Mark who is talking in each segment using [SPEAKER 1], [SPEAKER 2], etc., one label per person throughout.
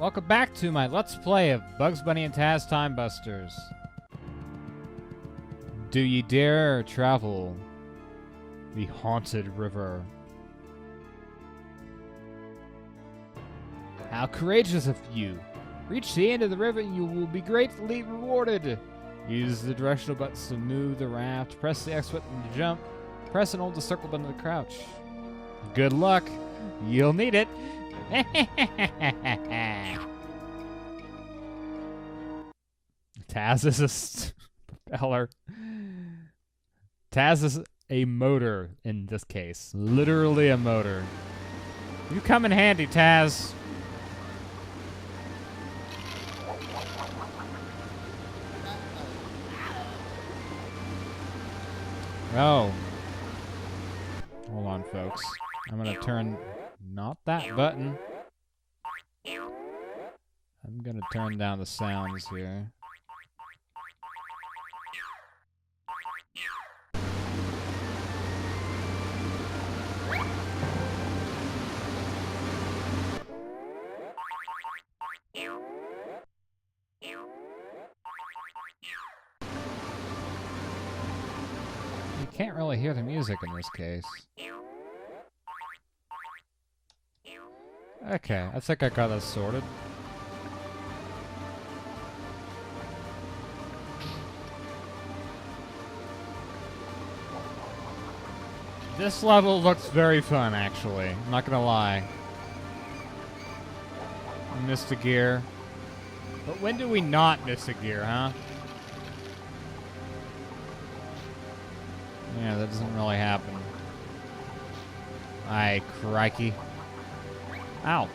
[SPEAKER 1] Welcome back to my Let's Play of Bugs Bunny and Taz Time Busters. Do ye dare travel the haunted river? How courageous of you! Reach the end of the river and you will be gratefully rewarded. Use the directional buttons to move the raft. Press the X button to jump. Press and hold the circle button to crouch. Good luck. You'll need it. Taz is a propeller. Taz is a motor in this case. Literally a motor. You come in handy, Taz. Oh. Hold on, folks. I'm gonna turn... Not that button. I'm gonna turn down the sounds here. You can't really hear the music in this case. Okay, I think I got this sorted. This level looks very fun, actually. I'm not gonna lie. I missed a gear. But when do we not miss a gear, huh? Yeah, that doesn't really happen. Aye, crikey. Ow.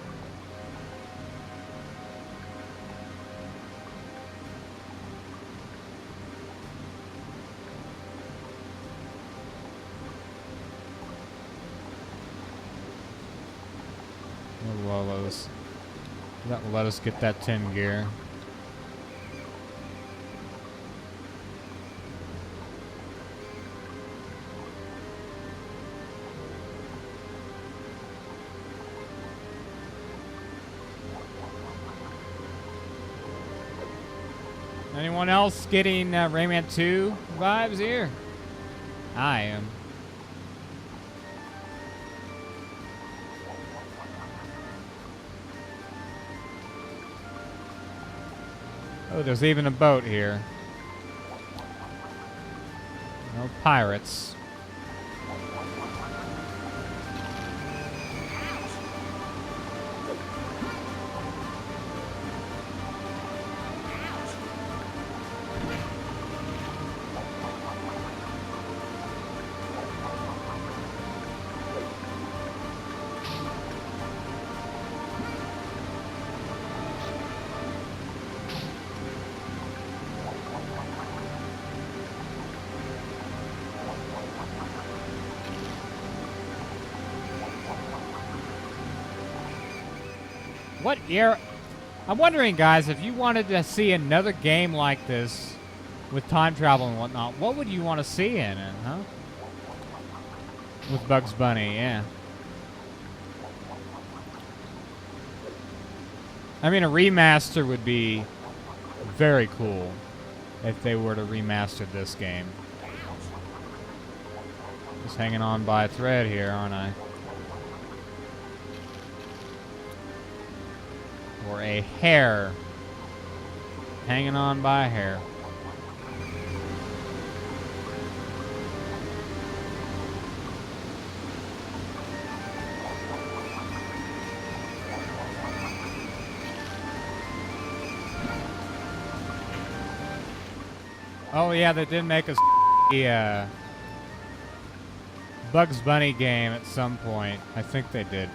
[SPEAKER 1] That will let us get that 10 gear. Anyone else getting Rayman 2 vibes here? I am. Oh, there's even a boat here. No pirates. What era? I'm wondering, guys, if you wanted to see another game like this with time travel and whatnot, what would you want to see in it, huh? With Bugs Bunny, yeah. I mean, a remaster would be very cool if they were to remaster this game. Just hanging on by a thread here, aren't I? Or a hair. Hanging on by a hair. Oh yeah, they did make a Bugs Bunny game at some point. I think they did.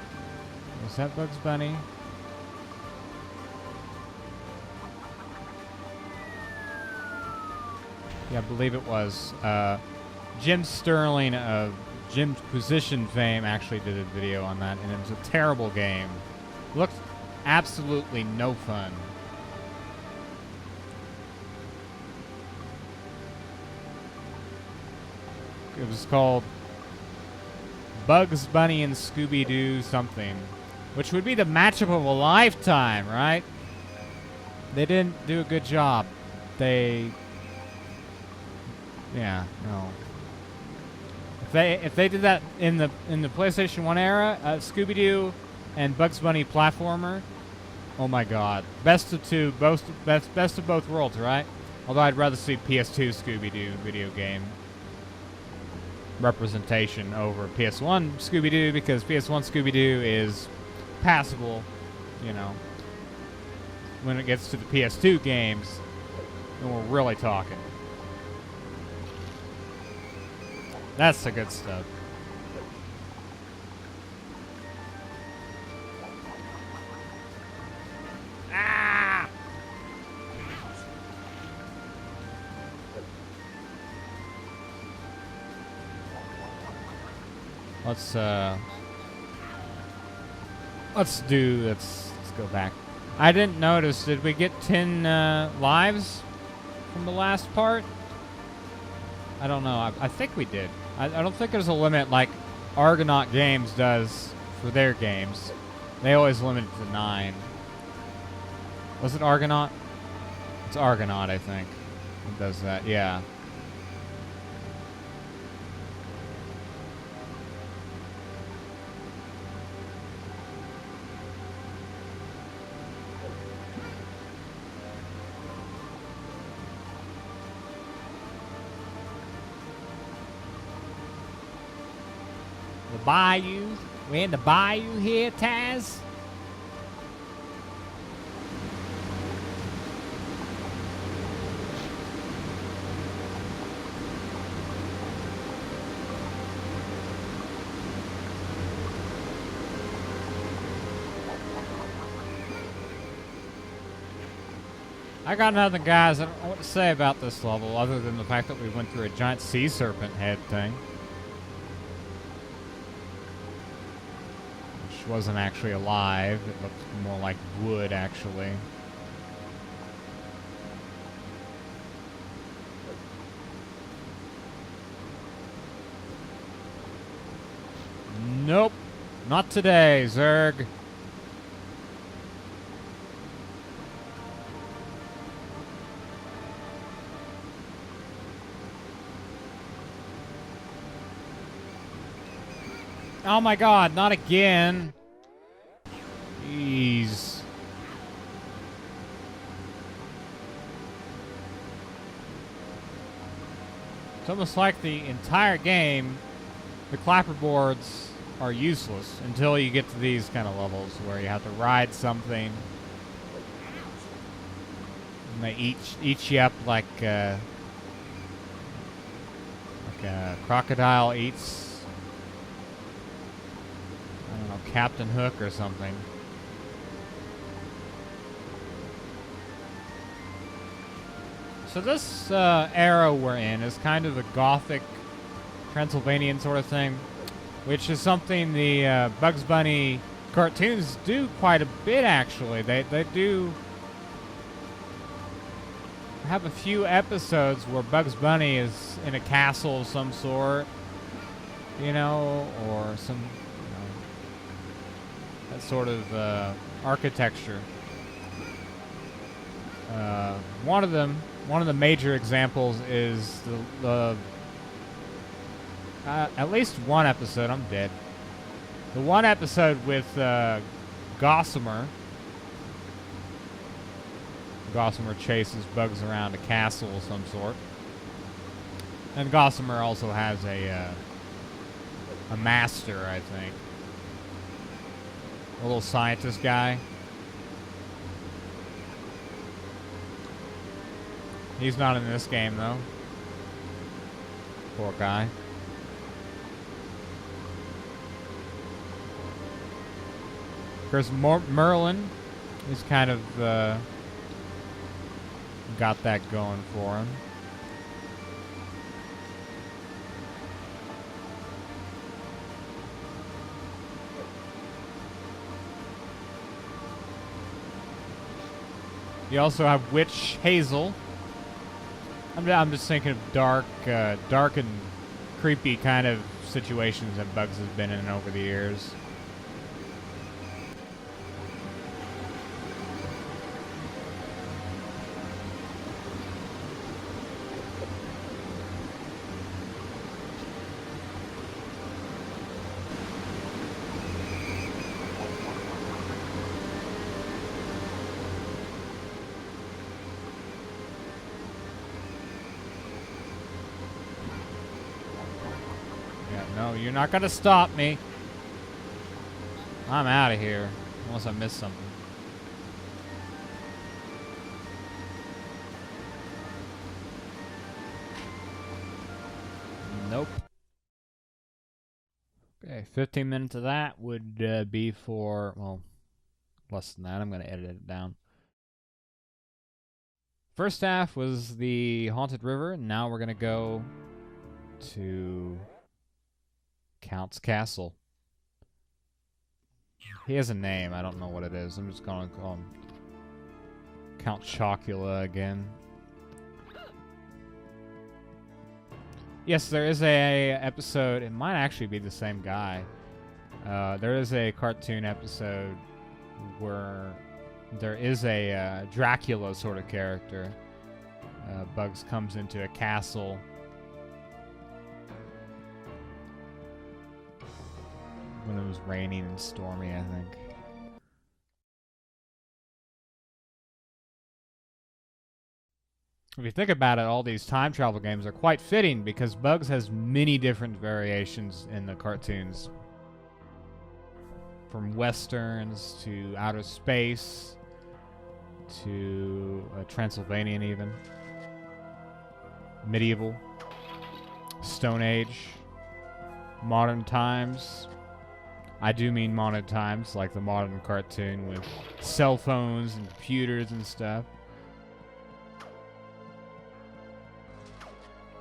[SPEAKER 1] Was that Bugs Bunny? Yeah, I believe it was. Jim Sterling of Jim's Position fame actually did a video on that, and it was a terrible game. Looked absolutely no fun. It was called Bugs Bunny and Scooby-Doo something. which would be the matchup of a lifetime, right? They didn't do a good job. Yeah, no. If they did that in the PlayStation 1 era, Scooby-Doo and Bugs Bunny platformer, oh my God, best of both worlds, right? Although I'd rather see PS2 Scooby-Doo video game representation over PS1 Scooby-Doo, because PS1 Scooby-Doo is passable, you know. When it gets to the PS2 games, then we're really talking. That's the good stuff. Ah! Let's go back. I didn't notice. Did we get 10 lives from the last part? I don't know. I think we did. I don't think there's a limit like Argonaut Games does for their games. They always limit it to 9. Was it Argonaut? It's Argonaut, I think. It does that, yeah. The bayou. We're in the bayou here, Taz. I got nothing, guys. I don't know what to say about this level other than the fact that we went through a giant sea serpent head thing. Which wasn't actually alive. It looked more like wood, actually. Nope. Not today, Zerg. Oh my God, not again. Jeez. It's almost like the entire game, the clapperboards are useless until you get to these kind of levels where you have to ride something. And they eat you up like a crocodile eats, I don't know, Captain Hook or something. So this era we're in is kind of a gothic Transylvanian sort of thing, which is something the Bugs Bunny cartoons do quite a bit, actually. They do have a few episodes where Bugs Bunny is in a castle of some sort, you know, or some, you know, that sort of architecture. One of the major examples is the at least one episode. I'm dead. The one episode with Gossamer. Gossamer chases Bugs around a castle of some sort, and Gossamer also has a master, I think, a little scientist guy. He's not in this game though. Poor guy. Of course, Merlin is kind of got that going for him. You also have Witch Hazel. I'm just thinking of dark and creepy kind of situations that Bugs has been in over the years. No, you're not gonna stop me. I'm out of here. Unless I missed something. Nope. Okay, 15 minutes of that would be for, well, less than that. I'm going to edit it down. First half was the Haunted River, and now we're going to go to Count's Castle. He has a name. I don't know what it is. I'm just going to call him Count Chocula again. Yes, there is a episode. It might actually be the same guy. There is a cartoon episode where there is a Dracula sort of character. Bugs comes into a castle. When it was raining and stormy, I think. If you think about it, all these time travel games are quite fitting because Bugs has many different variations in the cartoons. From westerns to outer space to Transylvanian even. Medieval. Stone Age. Modern times. I do mean modern times, like the modern cartoon with cell phones and computers and stuff.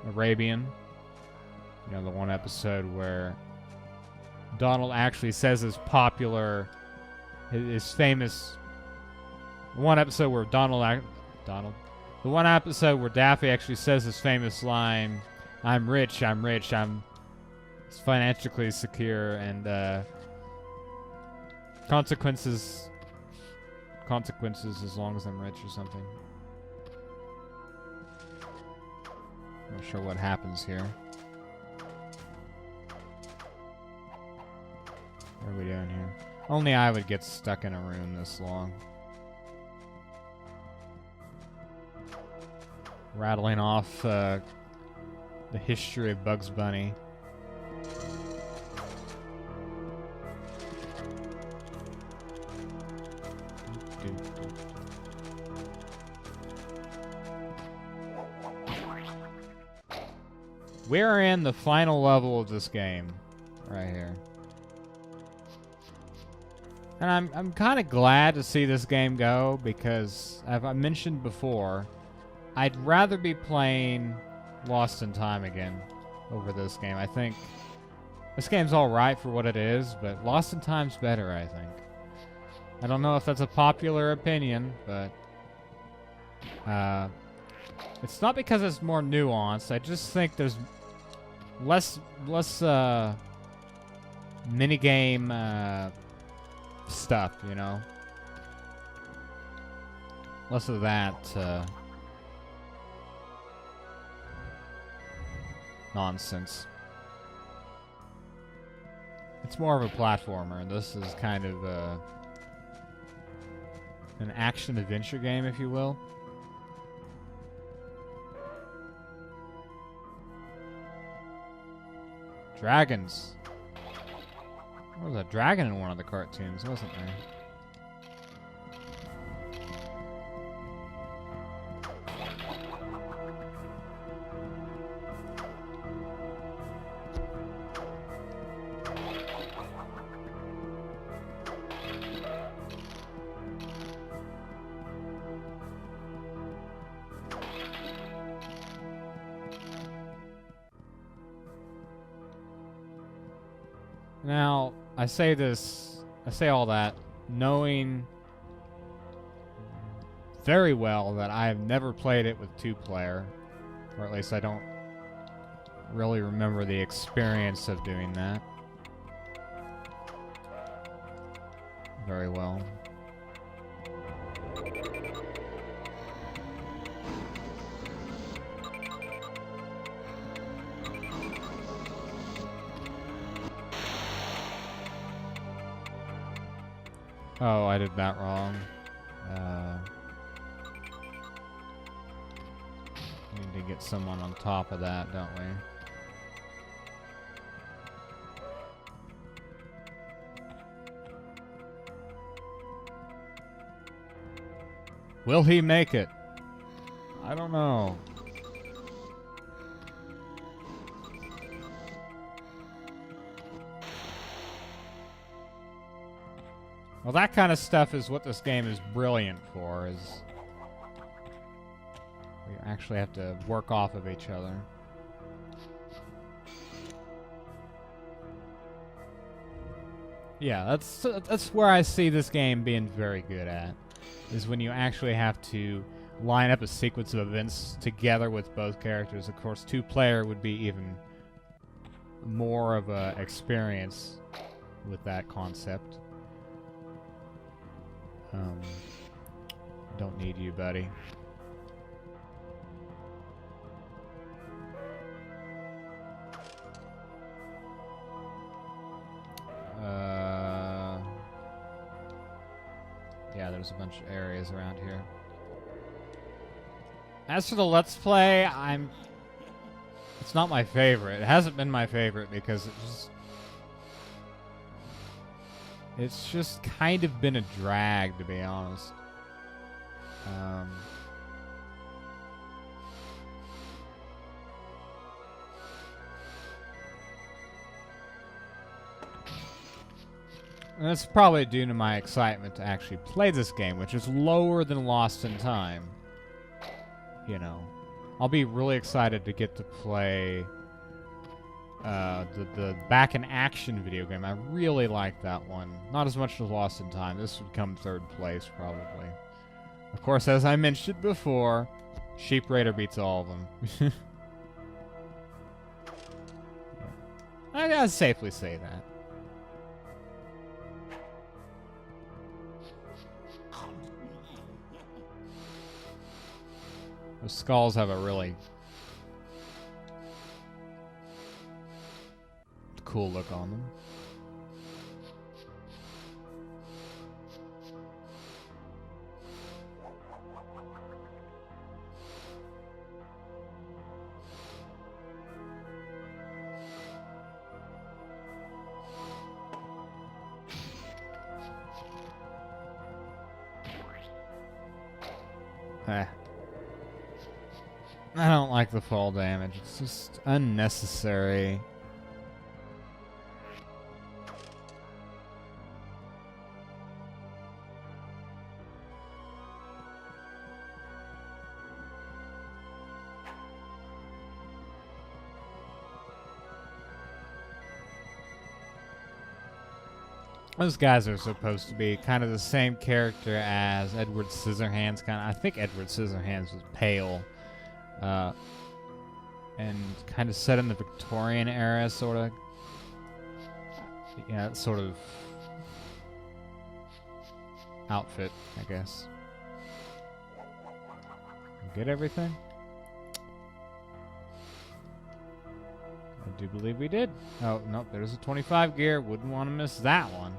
[SPEAKER 1] Arabian. You know, the one episode where Donald actually says his popular, his famous, one episode where the one episode where Daffy actually says his famous line, I'm rich, I'm financially secure, and consequences as long as I'm rich or something. Not sure what happens here. What are we doing here? Only I would get stuck in a room this long. Rattling off the history of Bugs Bunny. We're in the final level of this game, right here. And I'm kind of glad to see this game go because, as I mentioned before, I'd rather be playing Lost in Time again over this game. I think this game's all right for what it is, but Lost in Time's better, I think. I don't know if that's a popular opinion, but it's not because it's more nuanced. I just think there's less minigame stuff, you know? Less of that nonsense. It's more of a platformer. This is kind of an action-adventure game, if you will. Dragons. There was a dragon in one of the cartoons, wasn't there? Now, I say all that knowing very well that I have never played it with two-player, or at least I don't really remember the experience of doing that very well. Oh, I did that wrong. Need to get someone on top of that, don't we? Will he make it? I don't know. Well, that kind of stuff is what this game is brilliant for, is we actually have to work off of each other. Yeah, that's where I see this game being very good at, is when you actually have to line up a sequence of events together with both characters. Of course, two-player would be even more of a experience with that concept. Don't need you, buddy. Yeah, there's a bunch of areas around here. As for the Let's Play, it's not my favorite. It hasn't been my favorite because it's just kind of been a drag, to be honest. And that's probably due to my excitement to actually play this game, which is lower than Lost in Time. You know, I'll be really excited to get to play the Back in Action video game. I really like that one. Not as much as Lost in Time. This would come third place, probably. Of course, as I mentioned before, Sheep Raider beats all of them. Yeah. I gotta safely say that. The skulls have a really cool look on them. I don't like the fall damage. It's just unnecessary. Those guys are supposed to be kind of the same character as Edward Scissorhands. I think Edward Scissorhands was pale. And kind of set in the Victorian era, sort of. Yeah, sort of outfit, I guess. Get everything? I do believe we did. Oh, nope, there's a 25 gear. Wouldn't want to miss that one.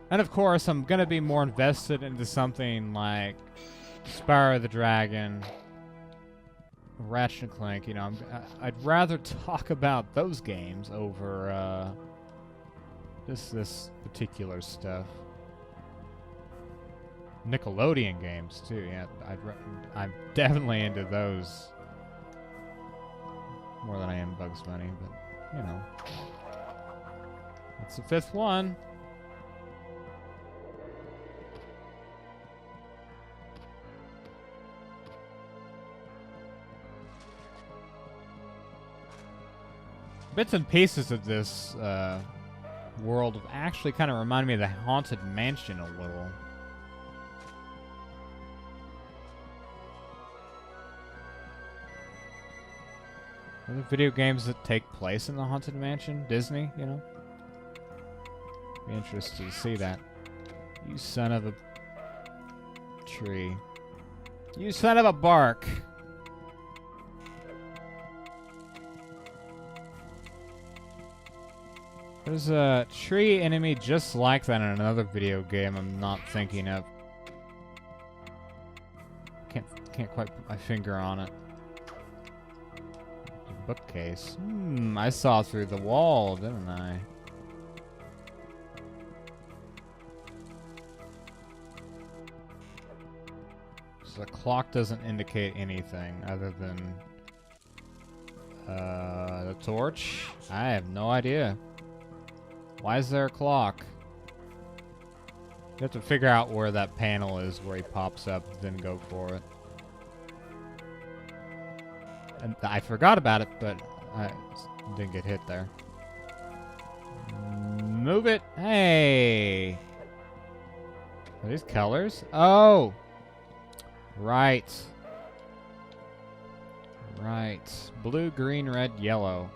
[SPEAKER 1] And of course, I'm going to be more invested into something like Spyro the Dragon, Ratchet and Clank. You know, I'd rather talk about those games over this particular stuff. Nickelodeon games too. Yeah, I'm definitely into those more than I am Bugs Bunny. But you know, that's the fifth one. Bits and pieces of this world actually kind of remind me of the Haunted Mansion a little. Are there video games that take place in the Haunted Mansion? Disney, you know? Be interested to see that. You son of a tree. You son of a bark. There's a tree enemy just like that in another video game I'm not thinking of. Can't quite put my finger on it. The bookcase. I saw through the wall, didn't I? So the clock doesn't indicate anything other than the torch. I have no idea. Why is there a clock? You have to figure out where that panel is, where he pops up, then go for it. And I forgot about it, but I didn't get hit there. Move it. Hey. Are these colors? Oh. Right. Right. Blue, green, red, yellow.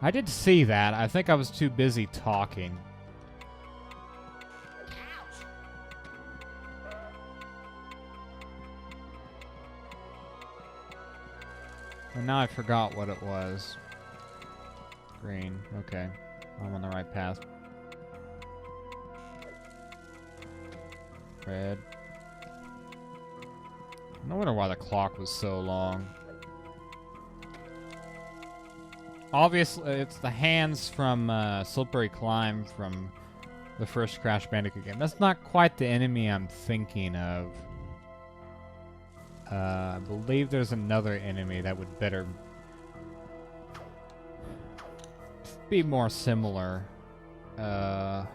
[SPEAKER 1] I did see that. I think I was too busy talking. And now I forgot what it was. Green. Okay. I'm on the right path. Red. No wonder why the clock was so long. Obviously, it's the hands from Slippery Climb from the first Crash Bandicoot game. That's not quite the enemy I'm thinking of. I believe there's another enemy that would better be more similar. I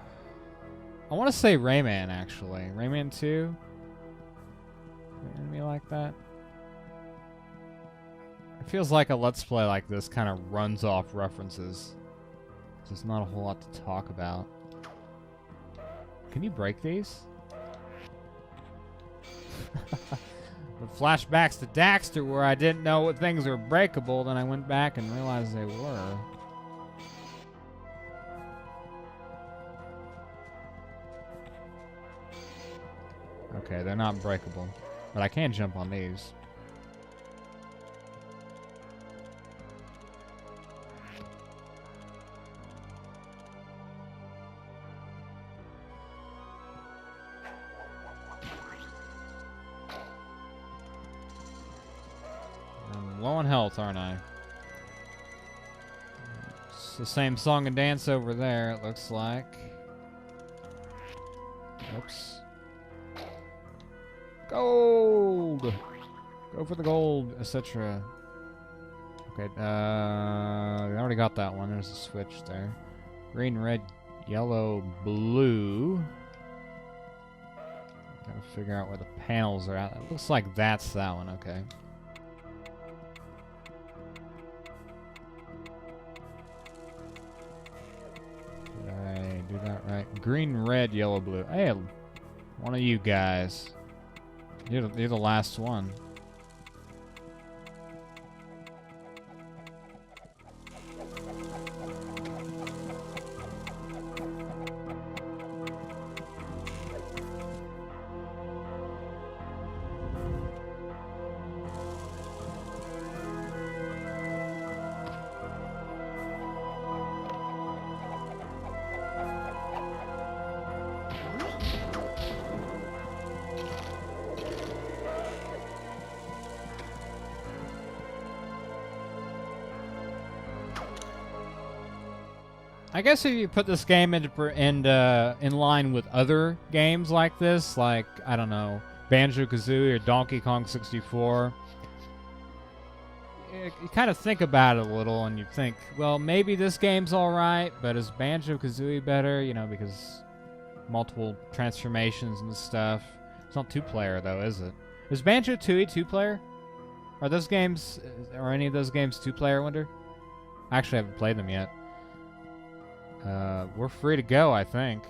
[SPEAKER 1] want to say Rayman, actually. Rayman 2? An enemy like that? It feels like a Let's Play like this kind of runs off references. There's not a whole lot to talk about. Can you break these? With flashbacks to Daxter where I didn't know what things were breakable, then I went back and realized they were. Okay, they're not breakable. But I can jump on these. I'm low on health, aren't I? It's the same song and dance over there, it looks like. Oops. Gold! Go for the gold, etc. Okay, we already got that one. There's a switch there. Green, red, yellow, blue. Gotta figure out where the panels are at. It looks like that's that one, okay. Did I do that right? Green, red, yellow, blue. Hey, one of you guys. You're the last one. I guess if you put this game in line with other games like this, like, I don't know, Banjo-Kazooie or Donkey Kong 64, you kind of think about it a little and you think, well, maybe this game's alright, but is Banjo-Kazooie better? You know, because multiple transformations and stuff. It's not two-player, though, is it? Is Banjo-Tooie two-player? Are those games, are any of those games two-player, I wonder? I actually haven't played them yet. We're free to go, I think.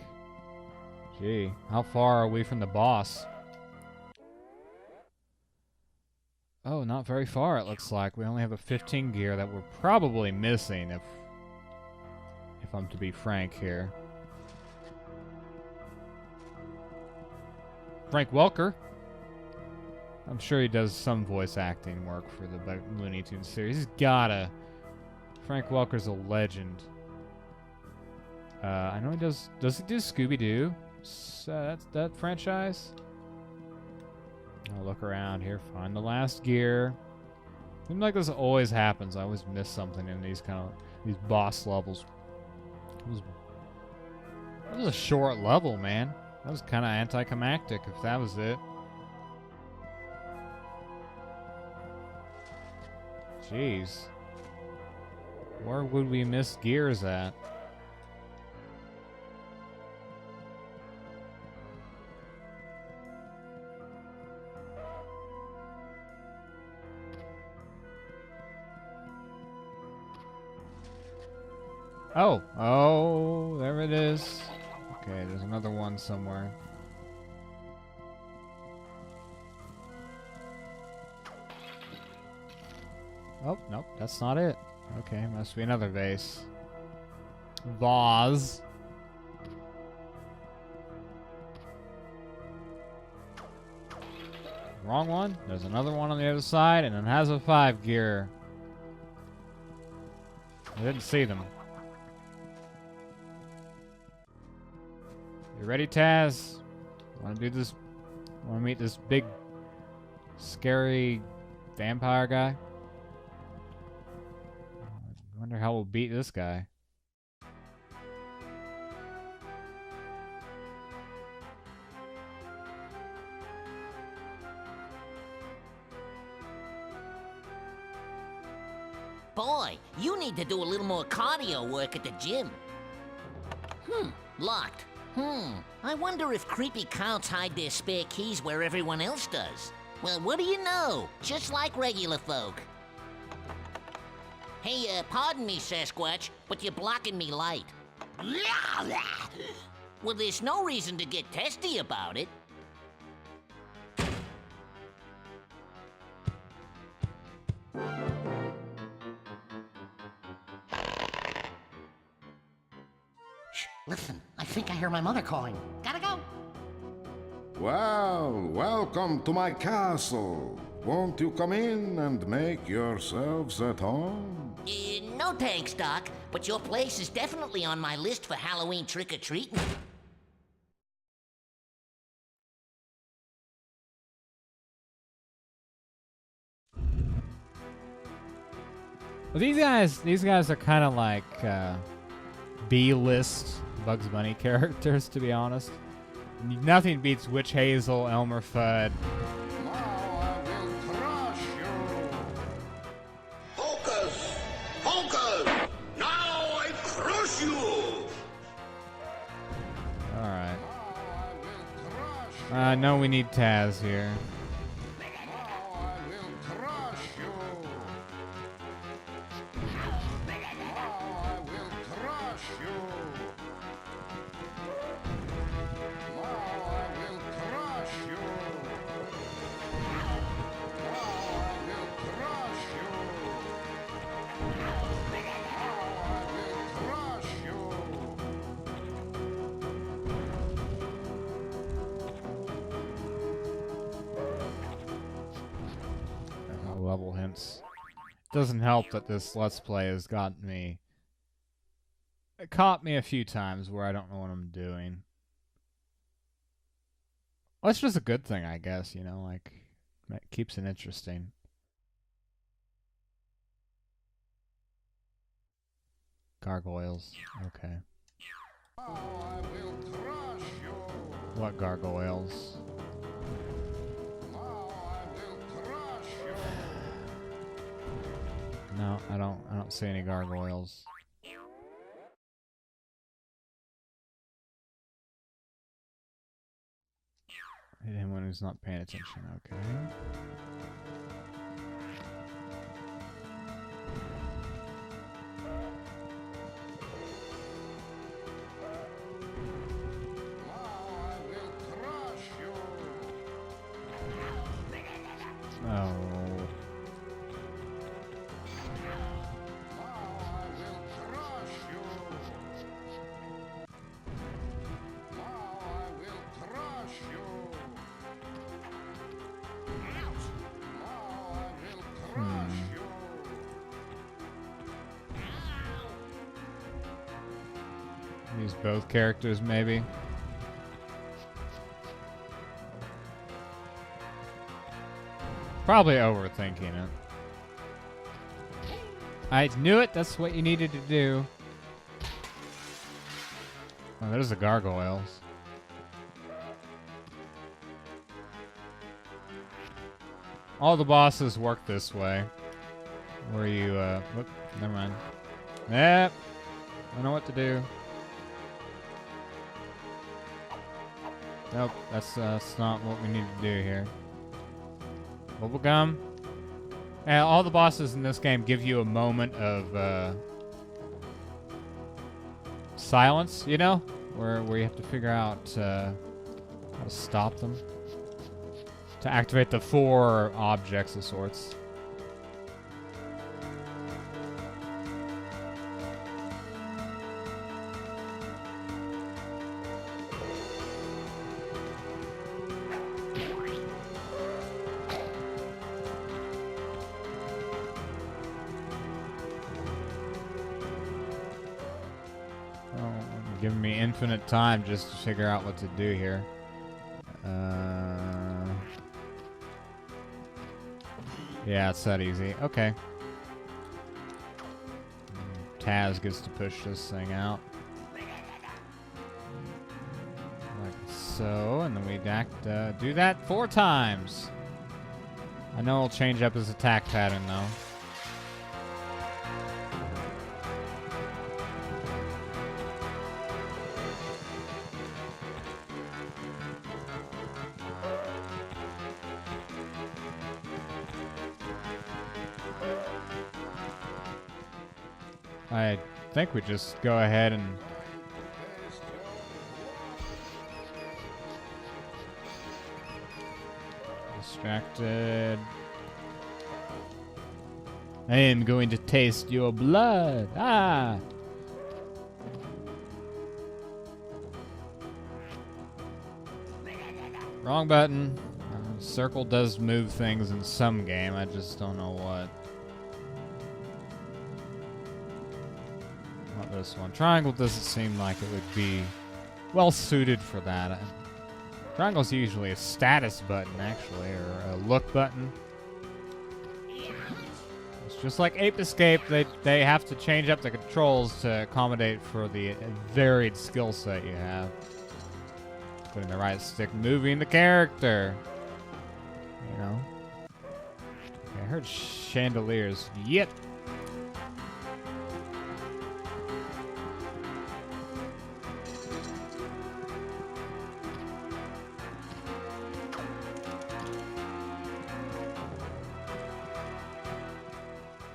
[SPEAKER 1] Gee, how far are we from the boss? Oh, not very far, it looks like. We only have a 15 gear that we're probably missing, if I'm to be frank here. Frank Welker. I'm sure he does some voice acting work for the Looney Tunes series. He's gotta. Frank Welker's a legend. I know he does. Does he do Scooby-Doo? That franchise? I'll look around here, find the last gear. Seems like this always happens. I always miss something in these these boss levels. It was a short level, man. That was kind of anticlimactic, if that was it. Jeez. Where would we miss gears at? Oh, there it is. Okay, there's another one somewhere. Oh, nope, that's not it. Okay, must be another vase. Vase. Wrong one. There's another one on the other side, and it has a 5 gear. I didn't see them. You ready, Taz? Wanna do this? Wanna meet this big, scary vampire guy? I wonder how we'll beat this guy.
[SPEAKER 2] Boy, you need to do a little more cardio work at the gym. Locked. I wonder if creepy counts hide their spare keys where everyone else does. Well, what do you know? Just like regular folk. Hey, pardon me, Sasquatch, but you're blocking me light. Well, there's no reason to get testy about it.
[SPEAKER 3] Listen, I think I hear my mother calling. Gotta go.
[SPEAKER 4] Well, welcome to my castle. Won't you come in and make yourselves at home?
[SPEAKER 2] No thanks, Doc, but your place is definitely on my list for Halloween trick-or-treating.
[SPEAKER 1] Well, these guys are kind of like B-list Bugs Bunny characters, to be honest. Nothing beats Witch Hazel, Elmer Fudd.
[SPEAKER 4] Now I will crush you.
[SPEAKER 5] Focus! Focus! Now I crush you!
[SPEAKER 1] Alright.
[SPEAKER 4] Now I will crush you.
[SPEAKER 1] No, we need Taz here.
[SPEAKER 4] Now I will crush you. Now I will crush you. Now I will crush you. Now I will crush you. Now I will crush you.
[SPEAKER 1] Level hints. Doesn't help that this Let's Play has gotten me. It caught me a few times where I don't know what I'm doing. Well, that's just a good thing, I guess, you know, like, it keeps it interesting. Gargoyles. Okay.
[SPEAKER 4] Now I will crush you.
[SPEAKER 1] What gargoyles?
[SPEAKER 4] Now I will crush you.
[SPEAKER 1] No, I don't see any gargoyles. Hit him when he's not paying attention, okay.
[SPEAKER 4] Now I will crush you.
[SPEAKER 1] Oh.
[SPEAKER 4] Now I will crush you. Now I will crush you. Now I will crush you.
[SPEAKER 1] Use both characters, maybe. Probably overthinking it. I knew it. That's what you needed to do. Oh, there's the gargoyles. All the bosses work this way. Where you, whoop, never mind. Yep. I know what to do. Nope, that's not what we need to do here. Bubblegum. And all the bosses in this game give you a moment of silence, you know? Where you have to figure out how to stop them. To activate the 4 objects of sorts. Giving me infinite time just to figure out what to do here. Yeah, it's that easy. Okay. Taz gets to push this thing out. Like so, and then we do that 4 times. I know it'll change up his attack pattern though. I think we just go ahead and distracted. I am going to taste your blood. Ah! Wrong button. Circle does move things in some game. I just don't know what. Not this one. Triangle doesn't seem like it would be well suited for that. Triangle's usually a status button, actually, or a look button. It's just like Ape Escape. They have to change up the controls to accommodate for the varied skill set you have. Putting the right stick, moving the character. You know. Okay, I heard chandeliers. Yep.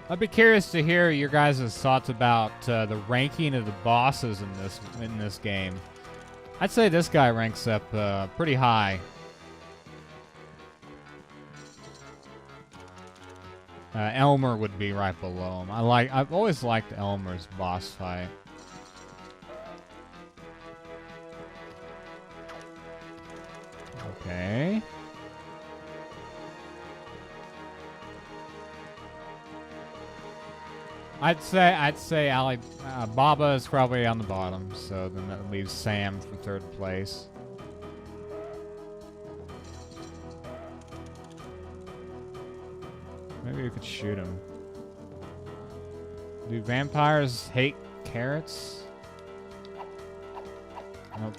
[SPEAKER 1] I'd be curious to hear your guys' thoughts about the ranking of the bosses in this game. I'd say this guy ranks up pretty high. Elmer would be right below him. I've always liked Elmer's boss fight. Okay. I'd say Baba is probably on the bottom, so then that leaves Sam for 3rd place. Maybe we could shoot him. Do vampires hate carrots? Nope.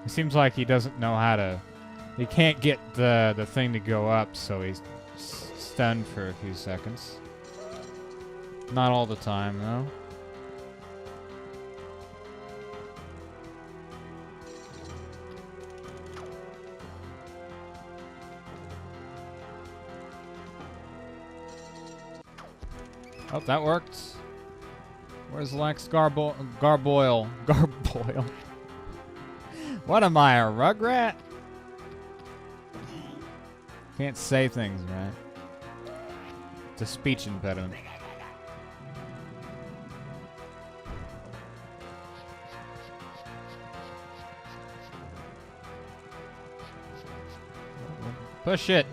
[SPEAKER 1] It seems like he doesn't know how to. He can't get the thing to go up, so he's stunned for a few seconds. Not all the time, though. Oh, that worked. Where's Lex Garboyle? Garboyle. What am I, a rugrat? Can't say things right. It's a speech impediment. Push it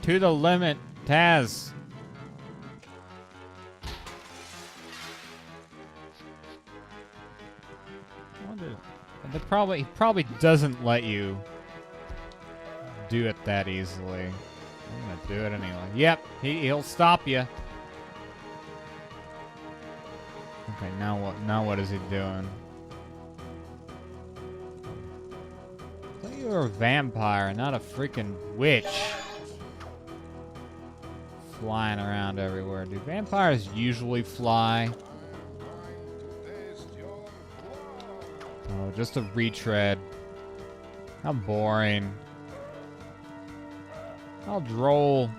[SPEAKER 1] to the limit, Taz. I wonder, he probably doesn't let you do it that easily. I'm gonna do it anyway. Yep, he'll stop you. Okay, now what? Now what is he doing? You're a vampire, not a freaking witch. flying around everywhere. Do vampires usually fly? Oh, just a retread. How boring. How droll.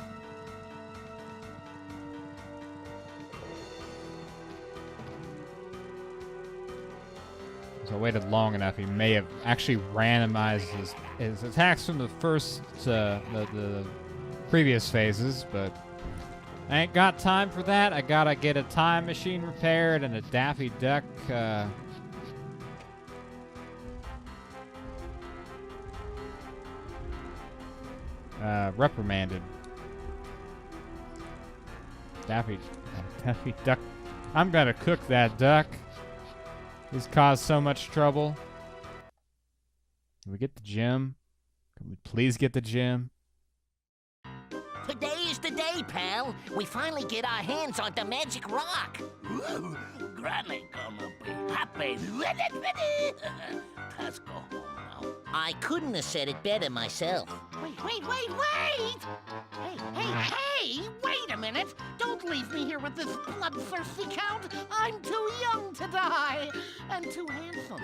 [SPEAKER 1] So I waited long enough. He may have actually randomized his attacks from the first, the previous phases, but I ain't got time for that. I gotta get a time machine repaired and a Daffy Duck, reprimanded. Daffy Duck. I'm gonna cook that duck. He's caused so much trouble. Can we get the gem? Can we please get the gem?
[SPEAKER 2] Today is the day, pal. We finally get our hands on the magic rock.
[SPEAKER 5] Ooh, Granny gonna be happy. Let's go home now.
[SPEAKER 2] I couldn't have said it better myself.
[SPEAKER 3] Wait! Hey! Wait a minute! Don't leave me here with this bloodthirsty count. I'm too young to die, and too handsome.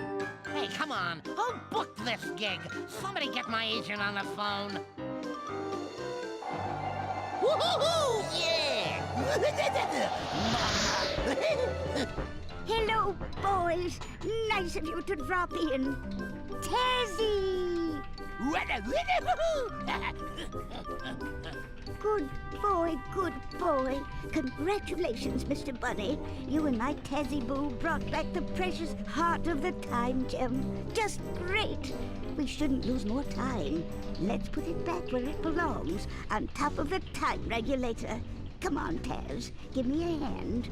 [SPEAKER 3] Hey, come on! Who booked this gig? Somebody get my agent on the phone.
[SPEAKER 2] Woohoo! Yeah!
[SPEAKER 6] Hello, boys. Nice of you to drop in. Tazzy! Good boy. Congratulations, Mr. Bunny. You and my Tazzy Boo brought back the precious heart of the time gem. Just great. We shouldn't lose more time. Let's put it back where it belongs, on top of the time regulator. Come on, Taz. Give me a hand.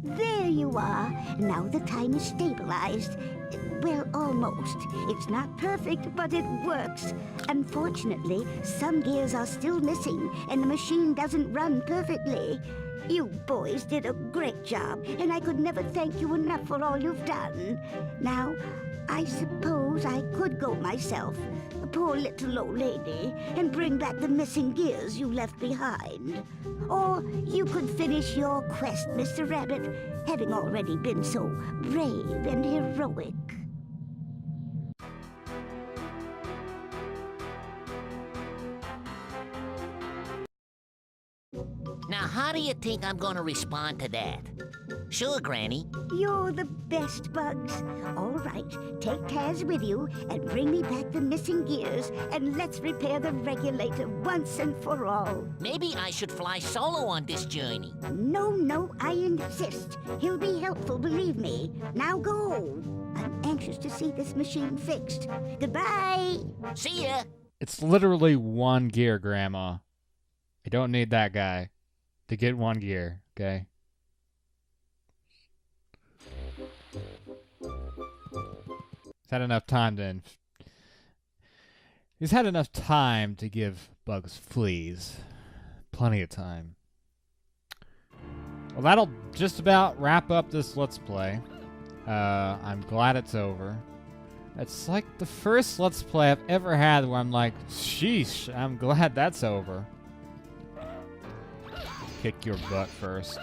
[SPEAKER 6] There you are. Now the time is stabilized. Well, almost. It's not perfect, but it works. Unfortunately, some gears are still missing, and the machine doesn't run perfectly. You boys did a great job, and I could never thank you enough for all you've done. Now, I suppose I could go myself, a poor little old lady, and bring back the missing gears you left behind. Or you could finish your quest, Mr. Rabbit, having already been so brave and heroic.
[SPEAKER 2] Now, how do you think I'm gonna respond to that? Sure, Granny.
[SPEAKER 6] You're the best, Bugs. All right, take Taz with you and bring me back the missing gears, and let's repair the regulator once and for all.
[SPEAKER 2] Maybe I should fly solo on this journey.
[SPEAKER 6] No, I insist. He'll be helpful, believe me. Now go. I'm anxious to see this machine fixed. Goodbye.
[SPEAKER 2] See ya.
[SPEAKER 1] It's literally one gear, Grandma. I don't need that guy to get one gear, okay? He's had enough time to... He's had enough time to give Bugs fleas. Plenty of time. Well, that'll just about wrap up this Let's Play. I'm glad it's over. It's like the first Let's Play I've ever had where I'm like, sheesh, I'm glad that's over. Kick your butt first.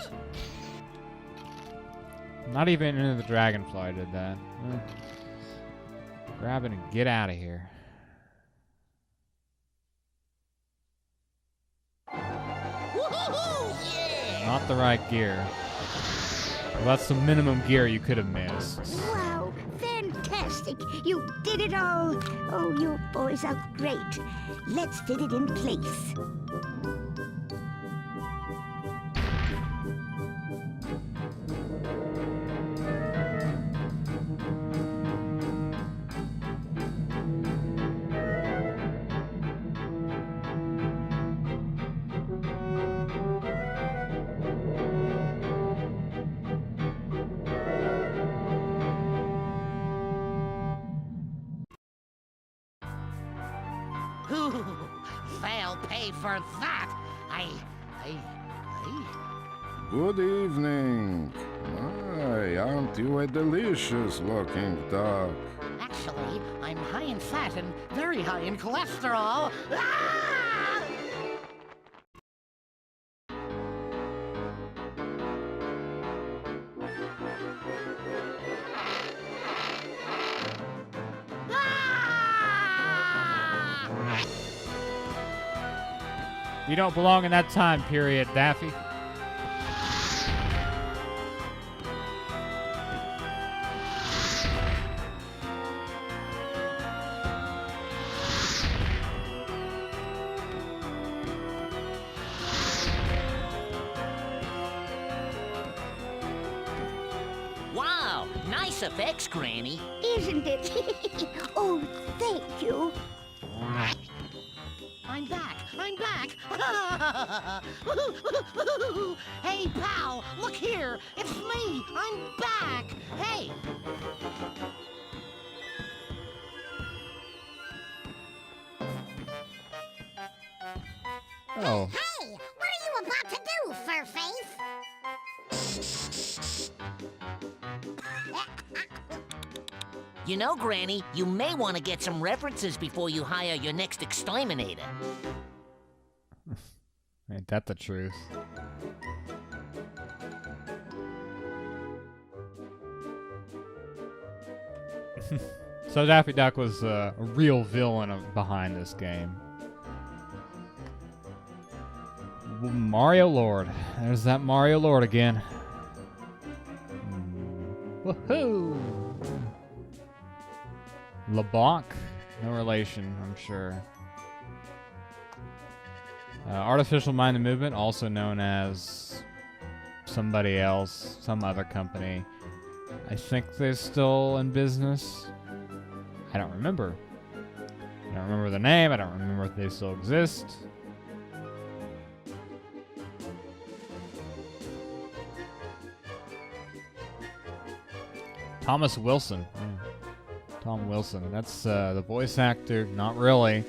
[SPEAKER 1] Not even Into the Dragonfly did that. Grab it and get out of here.
[SPEAKER 2] Woohoo! Yeah!
[SPEAKER 1] Not the right gear. Well, that's the minimum gear you could have missed.
[SPEAKER 6] Wow, fantastic. You did it all. Oh, you boys are great. Let's fit it in place.
[SPEAKER 3] Ooh, they'll pay for that.
[SPEAKER 4] Good evening. My, aren't you a delicious looking duck?
[SPEAKER 3] Actually, Actually, I'm high in fat and very high in cholesterol. Ah! Ah!
[SPEAKER 1] You don't belong in that time period, Daffy.
[SPEAKER 2] Wow, nice effects, Granny.
[SPEAKER 6] Isn't it? Oh, thank you.
[SPEAKER 3] I'm back! I'm back! Hey, pal, look here! It's me! I'm back! Hey!
[SPEAKER 1] Oh.
[SPEAKER 7] Hey, what are you about to do, Furface?
[SPEAKER 2] You know, Granny, you may want to get some references before you hire your next exterminator.
[SPEAKER 1] Ain't that the truth? So Daffy Duck was a real villain behind this game. Mario Lord. There's that Mario Lord again. Woohoo! LeBlanc? No relation, I'm sure. Artificial Mind and Movement, also known as somebody else, some other company. I think they're still in business. I don't remember. I don't remember the name. I don't remember if they still exist. Thomas Wilson. Tom Wilson. That's the voice actor. Not really.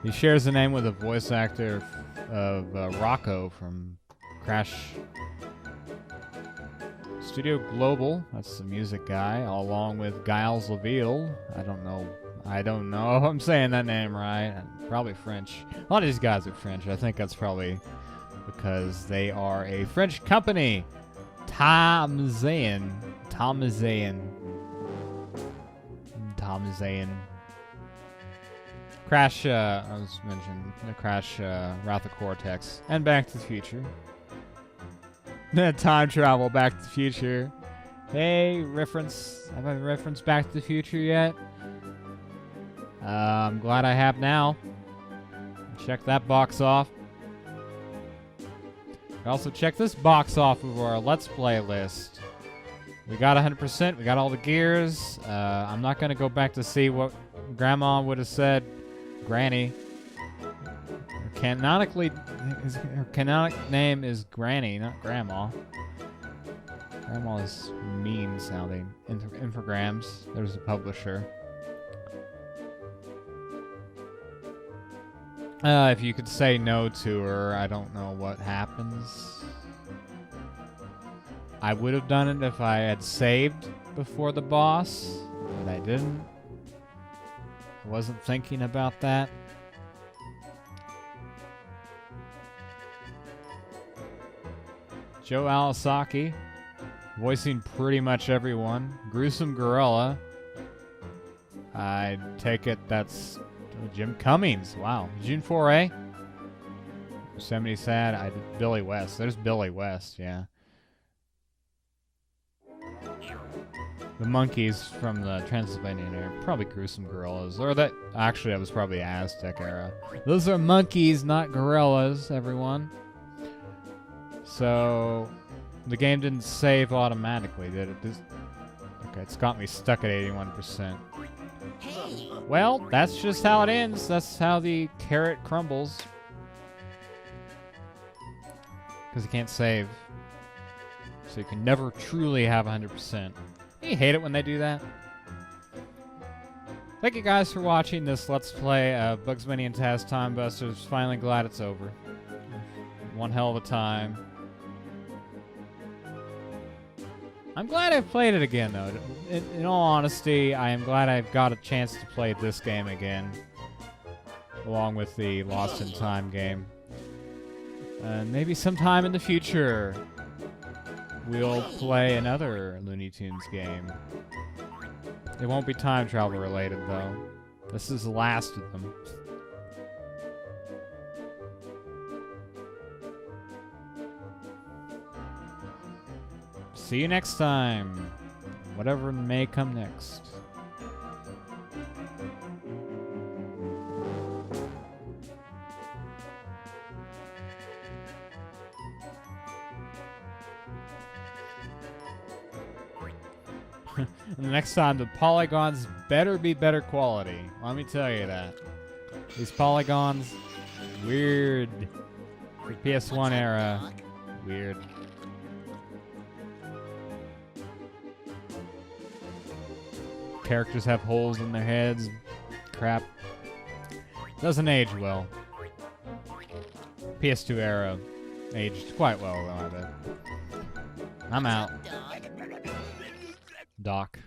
[SPEAKER 1] He shares the name with the voice actor of Rocco from Crash. Studio Global. That's the music guy, along with Gilles Léveillé. I don't know if I'm saying that name right. Probably French. A lot of these guys are French. I think that's probably because they are a French company. Tamzayan. Crash, I was mentioning the Crash, Wrath of Cortex, and Back to the Future. Time travel, Back to the Future. Hey, have I referenced Back to the Future yet? I'm glad I have now. Check that box off. Also check this box off of our Let's Play list. We got 100%. We got all the gears. I'm not going to go back to see what Grandma would have said. Granny. Her canonic name is Granny, not Grandma. Grandma is mean sounding. Infogrames. There's the publisher. If you could say no to her, I don't know what happens. I would have done it if I had saved before the boss, but I didn't. I wasn't thinking about that. Joe Alasaki, voicing pretty much everyone. Gruesome Gorilla. I take it that's Jim Cummings. Wow. June 4A. Yosemite Sad. I did Billy West. There's Billy West, yeah. The monkeys from the Transylvanian era, probably gruesome gorillas, or that was probably Aztec era. Those are monkeys, not gorillas, everyone. So the game didn't save automatically, did it? Okay, it's got me stuck at 81%.
[SPEAKER 2] Hey!
[SPEAKER 1] Well, that's just how it ends. That's how the carrot crumbles. Because you can't save. So you can never truly have 100%. You hate it when they do that. Thank you guys for watching this Let's Play Bugs Bunny and Taz Time Busters. Finally glad it's over. One hell of a time. I'm glad I played it again, though. In all honesty, I am glad I've got a chance to play this game again, along with the Lost in Time game. Maybe sometime in the future, we'll play another Looney Tunes game. It won't be time travel related, though. This is the last of them. See you next time. Whatever may come next. And the next time, the polygons better be better quality. Let me tell you that. These polygons, weird. For PS1 era, weird. Characters have holes in their heads. Crap. Doesn't age well. PS2 era aged quite well, though, I bet. I'm out. Doc.